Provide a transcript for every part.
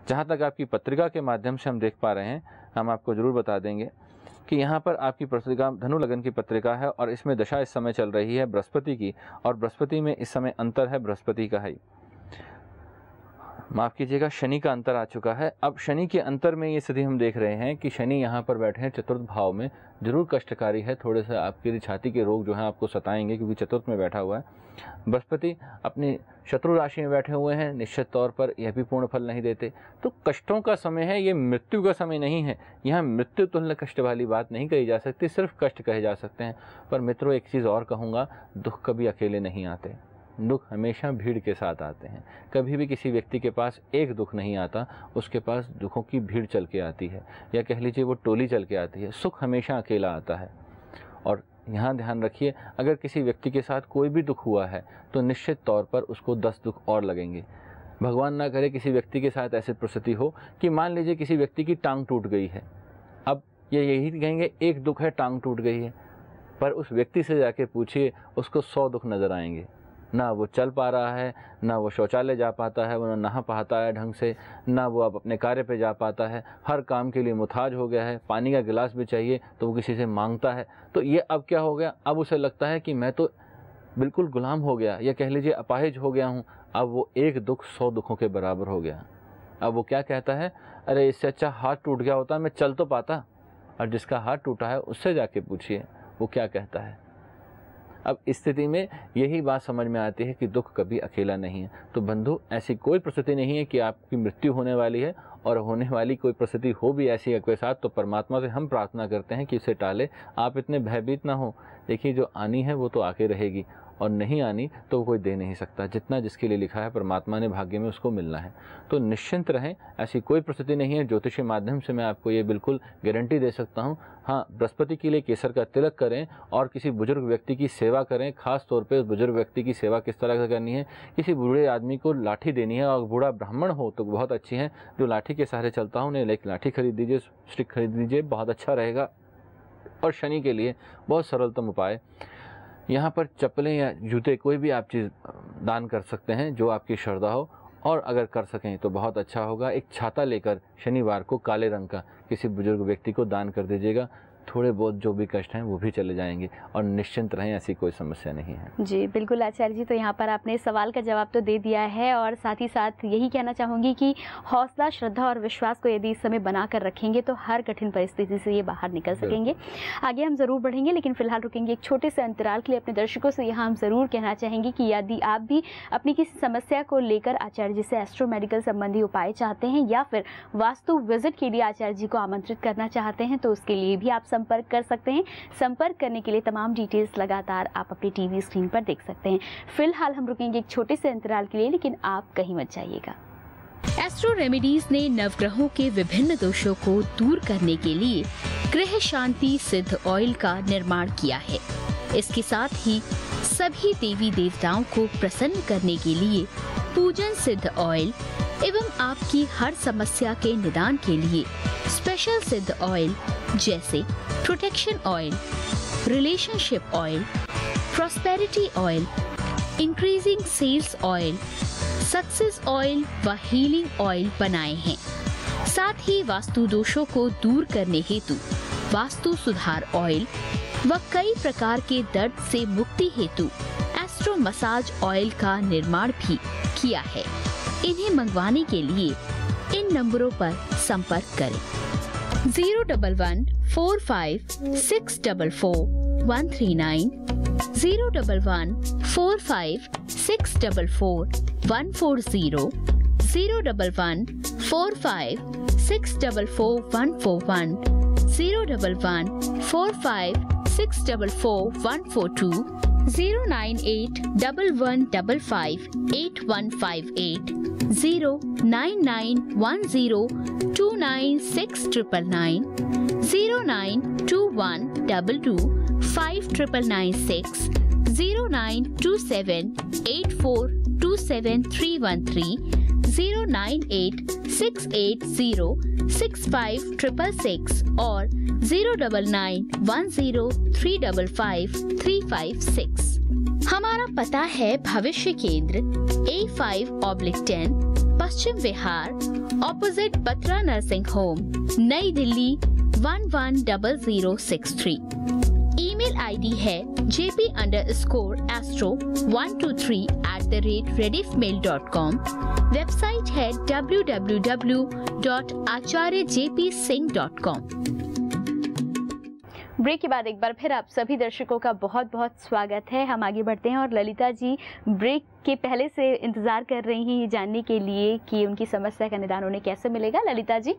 जहाँ तक आपकी पत्रिका के माध्यम से हम देख पा रहे हैं, हम आपको ज़रूर बता देंगे कि यहाँ पर आपकी पत्रिका धनु लगन की पत्रिका है और इसमें दशा इस समय चल रही है बृहस्पति की, और बृहस्पति में इस समय अंतर है बृहस्पति का ही, माफ़ कीजिएगा, शनि का अंतर आ चुका है। अब शनि के अंतर में ये स्थिति हम देख रहे हैं कि शनि यहाँ पर बैठे हैं चतुर्थ भाव में, जरूर कष्टकारी है, थोड़े से आपके लिए छाती के रोग जो हैं आपको सताएंगे क्योंकि चतुर्थ में बैठा हुआ है। बृहस्पति अपनी शत्रु राशि में बैठे हुए हैं, निश्चित तौर पर यह भी पूर्ण फल नहीं देते। तो कष्टों का समय है, ये मृत्यु का समय नहीं है। यहाँ मृत्यु तुल्य कष्ट वाली बात नहीं कही जा सकती, सिर्फ कष्ट कहे जा सकते हैं। पर मित्रों, एक चीज़ और कहूँगा, दुख कभी अकेले नहीं आते, दुख हमेशा भीड़ के साथ आते हैं। कभी भी किसी व्यक्ति के पास एक दुख नहीं आता, उसके पास दुखों की भीड़ चल के आती है, या कह लीजिए वो टोली चल के आती है। सुख हमेशा अकेला आता है। और यहाँ ध्यान रखिए, अगर किसी व्यक्ति के साथ कोई भी दुख हुआ है तो निश्चित तौर पर उसको 10 दुख और लगेंगे। भगवान ना करे किसी व्यक्ति के साथ ऐसी परिस्थिति हो कि मान लीजिए किसी व्यक्ति की टांग टूट गई है, अब ये यही कहेंगे एक दुख है, टांग टूट गई है, पर उस व्यक्ति से जाके पूछिए, उसको 100 दुख नज़र आएंगे। ना वो चल पा रहा है, ना वो शौचालय जा पाता है, वो ना नहा पाता है ढंग से, ना वो अब अपने कार्य पे जा पाता है, हर काम के लिए मुताज हो गया है, पानी का गिलास भी चाहिए तो वो किसी से मांगता है। तो ये अब क्या हो गया, अब उसे लगता है कि मैं तो बिल्कुल गुलाम हो गया, या कह लीजिए अपाहिज हो गया हूँ। अब वो एक दुख 100 दुखों के बराबर हो गया। अब वो क्या कहता है, अरे इससे अच्छा हाथ टूट गया होता, मैं चल तो पाता। और जिसका हाथ टूटा है उससे जाके पूछिए वो क्या कहता है। अब इस स्थिति में यही बात समझ में आती है कि दुख कभी अकेला नहीं है। तो बंधु, ऐसी कोई परिस्थिति नहीं है कि आपकी मृत्यु होने वाली है, और होने वाली कोई परिस्थिति हो भी ऐसी आपके साथ तो परमात्मा से हम प्रार्थना करते हैं कि इसे टाले। आप इतने भयभीत ना हो। देखिए, जो आनी है वो तो आके रहेगी, और नहीं आनी तो कोई दे नहीं सकता। जितना जिसके लिए लिखा है परमात्मा ने भाग्य में उसको मिलना है। तो निश्चिंत रहें, ऐसी कोई परिस्थिति नहीं है। ज्योतिष के माध्यम से मैं आपको ये बिल्कुल गारंटी दे सकता हूँ। हाँ, बृहस्पति के लिए केसर का तिलक करें और किसी बुजुर्ग व्यक्ति की सेवा करें। खास तौर पे उस बुजुर्ग व्यक्ति की सेवा किस तरह से करनी है, किसी बूढ़े आदमी को लाठी देनी है, और बूढ़ा ब्राह्मण हो तो बहुत अच्छी है। जो लाठी के सहारे चलता हूँ उन्हें एक लाठी खरीद दीजिए, स्टिक खरीद दीजिए, बहुत अच्छा रहेगा। और शनि के लिए बहुत सरलतम उपाय, यहाँ पर चप्पलें या जूते कोई भी आप चीज़ दान कर सकते हैं जो आपकी श्रद्धा हो, और अगर कर सकें तो बहुत अच्छा होगा। एक छाता लेकर शनिवार को काले रंग का किसी बुजुर्ग व्यक्ति को दान कर दीजिएगा। थोड़े बहुत जो भी कष्ट हैं वो भी चले जाएंगे, और निश्चिंत रहें, ऐसी कोई समस्या नहीं है। जी बिल्कुल आचार्य जी, तो यहाँ पर आपने सवाल का जवाब तो दे दिया है, और साथ ही साथ यही कहना चाहूँगी कि हौसला, श्रद्धा और विश्वास को यदि इस समय बना कर रखेंगे तो हर कठिन परिस्थिति से ये बाहर निकल सकेंगे। आगे हम ज़रूर बढ़ेंगे, लेकिन फिलहाल रुकेंगे एक छोटे से अंतराल के लिए। अपने दर्शकों से यहाँ हम ज़रूर कहना चाहेंगे कि यदि आप भी अपनी किसी समस्या को लेकर आचार्य जी से एस्ट्रो मेडिकल संबंधी उपाय चाहते हैं, या फिर वास्तु विजिट के लिए आचार्य जी को आमंत्रित करना चाहते हैं, तो उसके लिए भी आप संपर्क कर सकते हैं। संपर्क करने के लिए तमाम डिटेल्स लगातार आप अपनी टीवी स्क्रीन पर देख सकते हैं। फिलहाल हम रुकेंगे एक छोटे से अंतराल के लिए, लेकिन आप कहीं मत जाइएगा। एस्ट्रो रेमेडीज ने नवग्रहों के विभिन्न दोषों को दूर करने के लिए गृह शांति सिद्ध ऑयल का निर्माण किया है। इसके साथ ही सभी देवी देवताओं को प्रसन्न करने के लिए पूजन सिद्ध ऑयल एवं आपकी हर समस्या के निदान के लिए स्पेशल सिद्ध ऑयल जैसे protection oil, relationship oil, prosperity oil, increasing sales oil, success oil व हीलिंग ऑयल बनाए हैं। साथ ही वास्तु दोषों को दूर करने हेतु वास्तु सुधार ऑयल व कई प्रकार के दर्द से मुक्ति हेतु एस्ट्रो मसाज ऑयल का निर्माण भी किया है। इन्हें मंगवाने के लिए इन नंबरों पर संपर्क करें। 01145644139, 01145644140, 01145644141, 01145644142, 09811558158, 09910296999, 0921225996, 092784271313, 09868065666 और 09910355356। हमारा पता है भविष्य केंद्र A5/10 Paschim Vihar, opposite Batra nursing home, नई दिल्ली 110063। ईमेल आईडी है jp_astro123@rediffmail.com। वेबसाइट है www.acharyajpsingh.com। ब्रेक के बाद एक बार फिर आप सभी दर्शकों का बहुत बहुत स्वागत है। हम आगे बढ़ते हैं और ललिता जी ब्रेक के पहले से इंतजार कर रही हैं ये जानने के लिए कि उनकी समस्या का निदान उन्हें कैसे मिलेगा। ललिता जी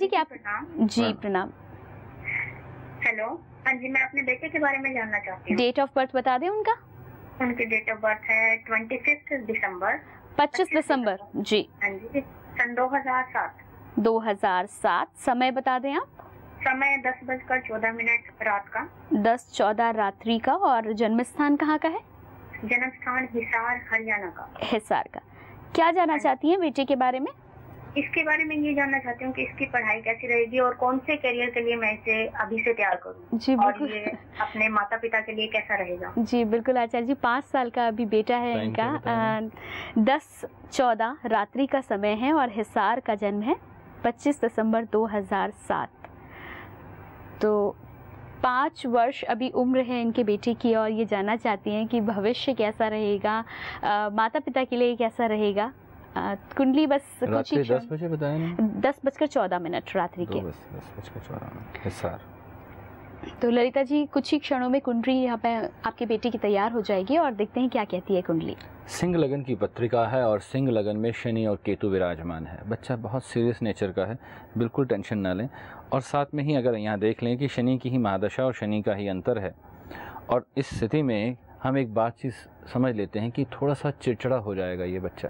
क्या आप जी प्रणाम। हेलो, हाँ जी, मैं अपने बेटे के बारे में जानना चाहती हूँ। डेट ऑफ बर्थ बता दें उनका। उनकी डेट ऑफ बर्थ है 25 दिसंबर। 25 दिसंबर जी। हाँ जी, सन 2007। समय बता दें आप। समय 10:14 रात का। 10:14 रात्रि का। और जन्म स्थान कहाँ का है? जन्म स्थान हिसार, हरियाणा का। हिसार का। क्या जानना चाहती हैं बेटे के बारे में? इसके बारे में ये जानना चाहती हूँ कि इसकी पढ़ाई कैसी रहेगी और कौन से करियर के लिए मैं इसे अभी से तैयार करूँ जी और ये अपने माता पिता के लिए कैसा रहेगा। जी बिल्कुल आचार्य जी, 5 साल का अभी बेटा है इनका। 10:14 रात्रि का समय है और हिसार का जन्म है 25 दिसंबर 2007। तो 5 वर्ष अभी उम्र है इनके बेटे की और ये जानना चाहती हैं कि भविष्य कैसा रहेगा, माता पिता के लिए कैसा रहेगा। कुंडली बस कुछ ही 10 बजे बताया ना? 10:14 रात्रि के। 10:14 तो ललिता जी कुछ ही क्षणों में कुंडली यहाँ पे आपके बेटे की तैयार हो जाएगी और देखते हैं क्या कहती है कुंडली। सिंह लगन की पत्रिका है और सिंह लगन में शनि और केतु विराजमान है। बच्चा बहुत सीरियस नेचर का है, बिल्कुल टेंशन ना लें। और साथ में ही अगर यहाँ देख लें कि शनि की ही महादशा और शनि का ही अंतर है, और इस स्थिति में हम एक बात चीज़ समझ लेते हैं कि थोड़ा सा चिड़चिड़ा हो जाएगा ये बच्चा।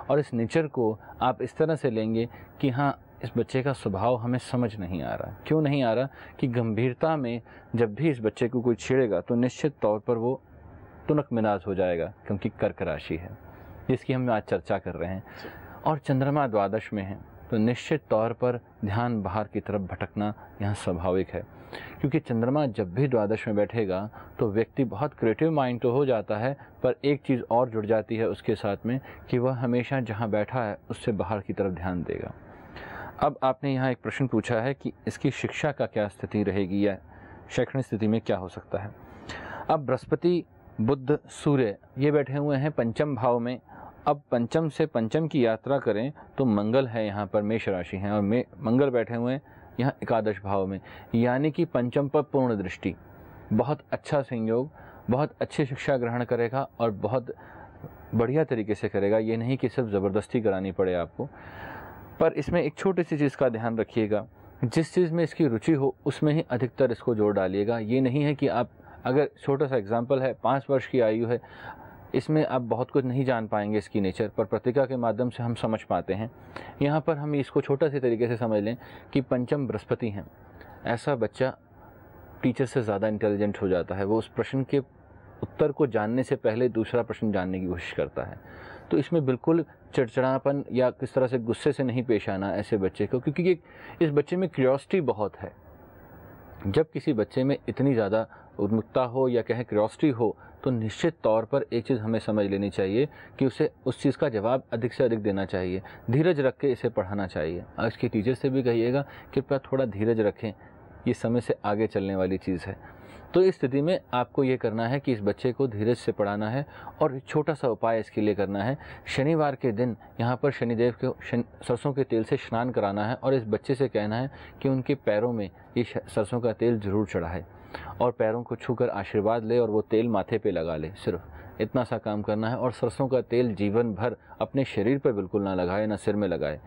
और इस नेचर को आप इस तरह से लेंगे कि हाँ, इस बच्चे का स्वभाव हमें समझ नहीं आ रहा। क्यों नहीं आ रहा? कि गंभीरता में जब भी इस बच्चे को कोई छेड़ेगा तो निश्चित तौर पर वो तुनक मिनाज हो जाएगा, क्योंकि कर्क राशि है जिसकी हम आज चर्चा कर रहे हैं। और चंद्रमा द्वादश में है तो निश्चित तौर पर ध्यान बाहर की तरफ भटकना यहाँ स्वाभाविक है, क्योंकि चंद्रमा जब भी द्वादश में बैठेगा तो व्यक्ति बहुत क्रिएटिव माइंड तो हो जाता है, पर एक चीज़ और जुड़ जाती है उसके साथ में कि वह हमेशा जहाँ बैठा है उससे बाहर की तरफ ध्यान देगा। अब आपने यहाँ एक प्रश्न पूछा है कि इसकी शिक्षा का क्या स्थिति रहेगी या शैक्षणिक स्थिति में क्या हो सकता है। अब बृहस्पति, बुध, सूर्य ये बैठे हुए हैं पंचम भाव में। अब पंचम से पंचम की यात्रा करें तो मंगल है यहाँ पर, मेष राशि है, और मंगल बैठे हुए हैं यहाँ एकादश भाव में, यानी कि पंचम पर पूर्ण दृष्टि। बहुत अच्छा संयोग, बहुत अच्छी शिक्षा ग्रहण करेगा और बहुत बढ़िया तरीके से करेगा। ये नहीं कि सिर्फ ज़बरदस्ती करानी पड़े आपको। पर इसमें एक छोटी सी चीज़ का ध्यान रखिएगा, जिस चीज़ में इसकी रुचि हो उसमें ही अधिकतर इसको जोड़ डालिएगा। ये नहीं है कि आप, अगर छोटा सा एग्जाम्पल है, 5 वर्ष की आयु है, इसमें आप बहुत कुछ नहीं जान पाएंगे इसकी नेचर, पर पत्रिका के माध्यम से हम समझ पाते हैं। यहाँ पर हम इसको छोटा सी तरीके से समझ लें कि पंचम बृहस्पति हैं। ऐसा बच्चा टीचर से ज़्यादा इंटेलिजेंट हो जाता है। वो उस प्रश्न के उत्तर को जानने से पहले दूसरा प्रश्न जानने की कोशिश करता है। तो इसमें बिल्कुल चिड़चिड़ापन या किस तरह से गुस्से से नहीं पेश आना ऐसे बच्चे को, क्योंकि इस बच्चे में क्यूरियोसिटी बहुत है। जब किसी बच्चे में इतनी ज़्यादा उन्मुखता हो या कहें क्यूरियोसिटी हो तो निश्चित तौर पर एक चीज़ हमें समझ लेनी चाहिए कि उसे उस चीज़ का जवाब अधिक से अधिक देना चाहिए। धीरज रख के इसे पढ़ाना चाहिए। और इसके टीचर से भी कहिएगा कि कृपया थोड़ा धीरज रखें, ये समय से आगे चलने वाली चीज़ है। तो इस स्थिति में आपको ये करना है कि इस बच्चे को धीरज से पढ़ाना है और एक छोटा सा उपाय इसके लिए करना है। शनिवार के दिन यहाँ पर शनिदेव को सरसों के तेल से स्नान कराना है और इस बच्चे से कहना है कि उनके पैरों में ये सरसों का तेल ज़रूर चढ़ाए और पैरों को छूकर आशीर्वाद ले और वो तेल माथे पे लगा ले। सिर्फ इतना सा काम करना है। और सरसों का तेल जीवन भर अपने शरीर पर बिल्कुल ना लगाए, ना सिर में लगाए।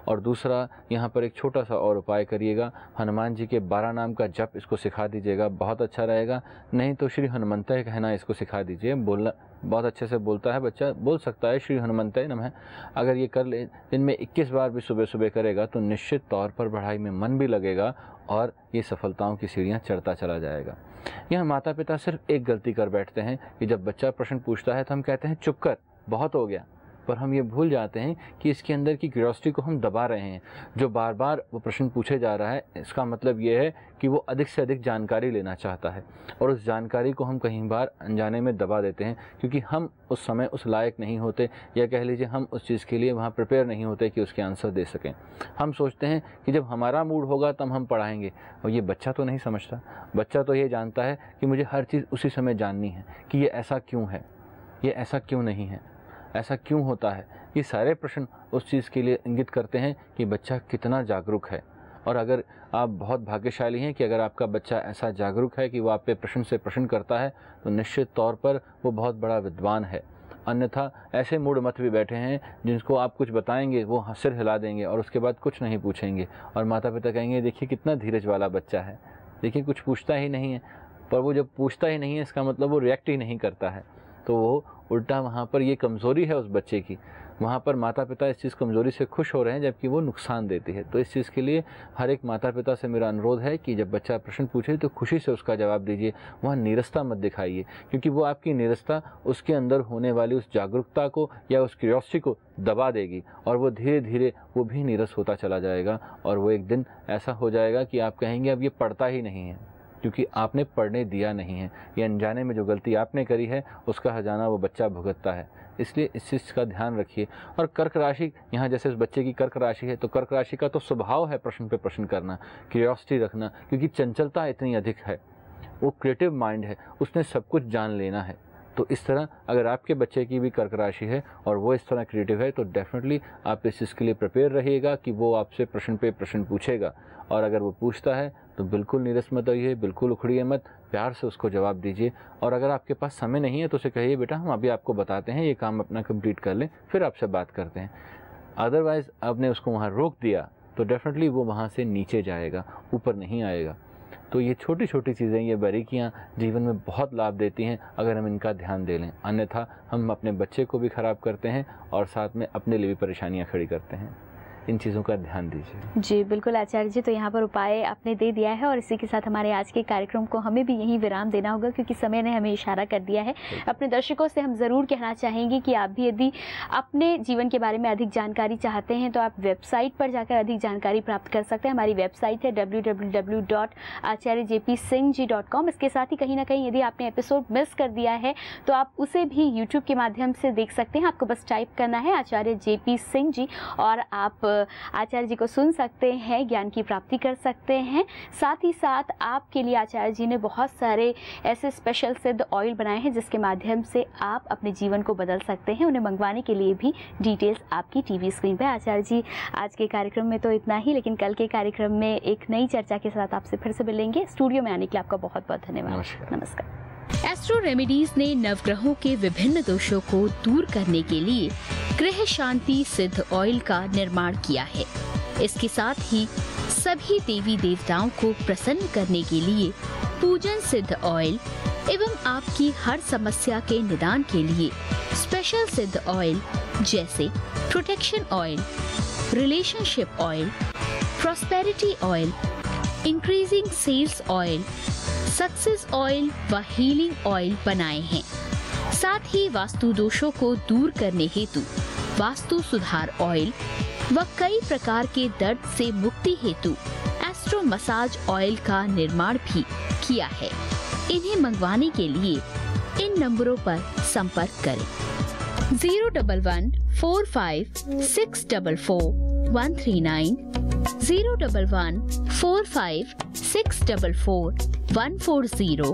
और दूसरा, यहाँ पर एक छोटा सा और उपाय करिएगा, हनुमान जी के 12 नाम का जप इसको सिखा दीजिएगा, बहुत अच्छा रहेगा। नहीं तो श्री हनुमंतय कहना इसको सिखा दीजिए। बोलना बहुत अच्छे से बोलता है बच्चा, बोल सकता है श्री हनुमंतय नमः। अगर ये कर ले, दिन में 21 बार भी सुबह सुबह करेगा तो निश्चित तौर पर पढ़ाई में मन भी लगेगा और ये सफलताओं की सीढ़ियाँ चढ़ता चला जाएगा। यहाँ माता पिता सिर्फ एक गलती कर बैठते हैं कि जब बच्चा प्रश्न पूछता है तो हम कहते हैं चुप कर, बहुत हो गया, पर हम ये भूल जाते हैं कि इसके अंदर की क्यूरियोसिटी को हम दबा रहे हैं। जो बार बार वो प्रश्न पूछे जा रहा है, इसका मतलब ये है कि वो अधिक से अधिक जानकारी लेना चाहता है, और उस जानकारी को हम कहीं बार अनजाने में दबा देते हैं, क्योंकि हम उस समय उस लायक नहीं होते, या कह लीजिए हम उस चीज़ के लिए वहाँ प्रिपेयर नहीं होते कि उसके आंसर दे सकें। हम सोचते हैं कि जब हमारा मूड होगा तब हम पढ़ाएंगे, और ये बच्चा तो नहीं समझता। बच्चा तो ये जानता है कि मुझे हर चीज़ उसी समय जाननी है, कि ये ऐसा क्यों है, ये ऐसा क्यों नहीं है, ऐसा क्यों होता है। ये सारे प्रश्न उस चीज़ के लिए इंगित करते हैं कि बच्चा कितना जागरूक है। और अगर आप बहुत भाग्यशाली हैं कि अगर आपका बच्चा ऐसा जागरूक है कि वो आप पे प्रश्न से प्रश्न करता है, तो निश्चित तौर पर वो बहुत बड़ा विद्वान है। अन्यथा ऐसे मूड मत भी बैठे हैं जिनको आप कुछ बताएंगे वो सिर हिला देंगे और उसके बाद कुछ नहीं पूछेंगे, और माता पिता कहेंगे देखिए कितना धीरज वाला बच्चा है, देखिए कुछ पूछता ही नहीं है। पर वो जब पूछता ही नहीं है, इसका मतलब वो रिएक्ट ही नहीं करता है, तो वो उल्टा वहाँ पर ये कमज़ोरी है उस बच्चे की, वहाँ पर माता पिता इस चीज़ कमज़ोरी से खुश हो रहे हैं, जबकि वो नुकसान देती है। तो इस चीज़ के लिए हर एक माता पिता से मेरा अनुरोध है कि जब बच्चा प्रश्न पूछे तो खुशी से उसका जवाब दीजिए, वहाँ नीरसता मत दिखाइए, क्योंकि वो आपकी नीरसता उसके अंदर होने वाली उस जागरूकता को या उस क्यूरियोसिटी को दबा देगी, और वो धीरे धीरे वो भी नीरस होता चला जाएगा, और वो एक दिन ऐसा हो जाएगा कि आप कहेंगे अब ये पढ़ता ही नहीं है, क्योंकि आपने पढ़ने दिया नहीं है। ये अनजाने में जो गलती आपने करी है उसका खजाना वो बच्चा भुगतता है। इसलिए इस चीज़ का ध्यान रखिए। और कर्क राशि, यहाँ जैसे उस बच्चे की कर्क राशि है, तो कर्क राशि का तो स्वभाव है प्रश्न पे प्रश्न करना, क्यूरियोसिटी रखना, क्योंकि चंचलता इतनी अधिक है, वो क्रिएटिव माइंड है, उसने सब कुछ जान लेना है। तो इस तरह अगर आपके बच्चे की भी कर्क राशि है और वो इस तरह क्रिएटिव है, तो डेफिनेटली आप इस चीज़ के लिए प्रिपेयर रहिएगा कि वो आपसे प्रश्न पे प्रश्न पूछेगा, और अगर वो पूछता है तो बिल्कुल नीरस मत होइए, बिल्कुल उखड़िए मत, प्यार से उसको जवाब दीजिए। और अगर आपके पास समय नहीं है तो उसे कहिए बेटा हम अभी आपको बताते हैं, ये काम अपना कंप्लीट कर लें, फिर आपसे बात करते हैं। अदरवाइज़ आपने उसको वहाँ रोक दिया तो डेफिनेटली वो वहाँ से नीचे जाएगा, ऊपर नहीं आएगा। तो ये छोटी छोटी चीज़ें, ये बारीकियाँ जीवन में बहुत लाभ देती हैं अगर हम इनका ध्यान दे लें, अन्यथा हम अपने बच्चे को भी ख़राब करते हैं और साथ में अपने लिए भी परेशानियाँ खड़ी करते हैं। इन चीज़ों का ध्यान दीजिए। जी बिल्कुल आचार्य जी, तो यहाँ पर उपाय आपने दे दिया है, और इसी के साथ हमारे आज के कार्यक्रम को हमें भी यहीं विराम देना होगा, क्योंकि समय ने हमें इशारा कर दिया है। अपने दर्शकों से हम ज़रूर कहना चाहेंगे कि आप भी यदि अपने जीवन के बारे में अधिक जानकारी चाहते हैं तो आप वेबसाइट पर जाकर अधिक जानकारी प्राप्त कर सकते हैं। हमारी वेबसाइट है www.acharyjpsinghji.com। इसके साथ ही कहीं ना कहीं यदि आपने एपिसोड मिस कर दिया है तो आप उसे भी यूट्यूब के माध्यम से देख सकते हैं। आपको बस टाइप करना है आचार्य JP सिंह जी, और आप आचार्य जी को सुन सकते हैं, ज्ञान की प्राप्ति कर सकते हैं। साथ ही साथ आपके लिए आचार्य जी ने बहुत सारे ऐसे स्पेशल सिद्ध ऑयल बनाए हैं जिसके माध्यम से आप अपने जीवन को बदल सकते हैं। उन्हें मंगवाने के लिए भी डिटेल्स आपकी टीवी स्क्रीन पर। आचार्य जी आज के कार्यक्रम में तो इतना ही, लेकिन कल के कार्यक्रम में एक नई चर्चा के साथ आपसे फिर से मिलेंगे। स्टूडियो में आने के लिए आपका बहुत बहुत धन्यवाद। नमस्कार। एस्ट्रो रेमेडीज ने नवग्रहों के विभिन्न दोषों को दूर करने के लिए ग्रह शांति सिद्ध ऑयल का निर्माण किया है। इसके साथ ही सभी देवी देवताओं को प्रसन्न करने के लिए पूजन सिद्ध ऑयल एवं आपकी हर समस्या के निदान के लिए स्पेशल सिद्ध ऑयल जैसे protection oil, relationship oil, prosperity oil, increasing sales oil, success oil व हीलिंग ऑयल बनाए हैं। साथ ही वास्तु दोषों को दूर करने हेतु वास्तु सुधार ऑयल व कई प्रकार के दर्द से मुक्ति हेतु एस्ट्रो मसाज ऑयल का निर्माण भी किया है। इन्हें मंगवाने के लिए इन नंबरों पर संपर्क करें 01145644139, 01145644140,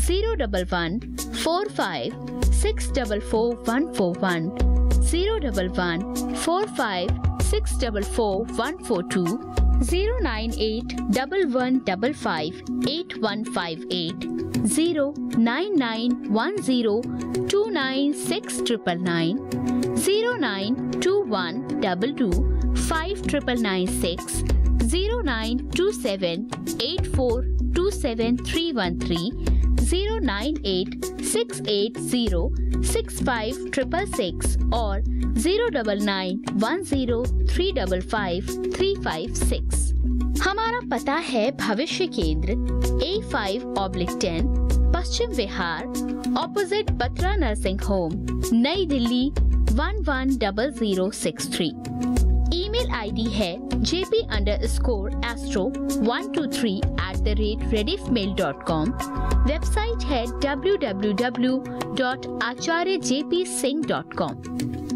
01145644141, 01145644142, 09811558158, 09910296999, 09212259996, 09278427313, 09868065666 और 09910355356। हमारा पता है भविष्य केंद्र A5/10 Paschim Vihar opposite Batra nursing home, नई दिल्ली 110063। ईमेल आईडी है jp_astro123@rediffmail.com। वेबसाइट है www.acharyajpsingh.com।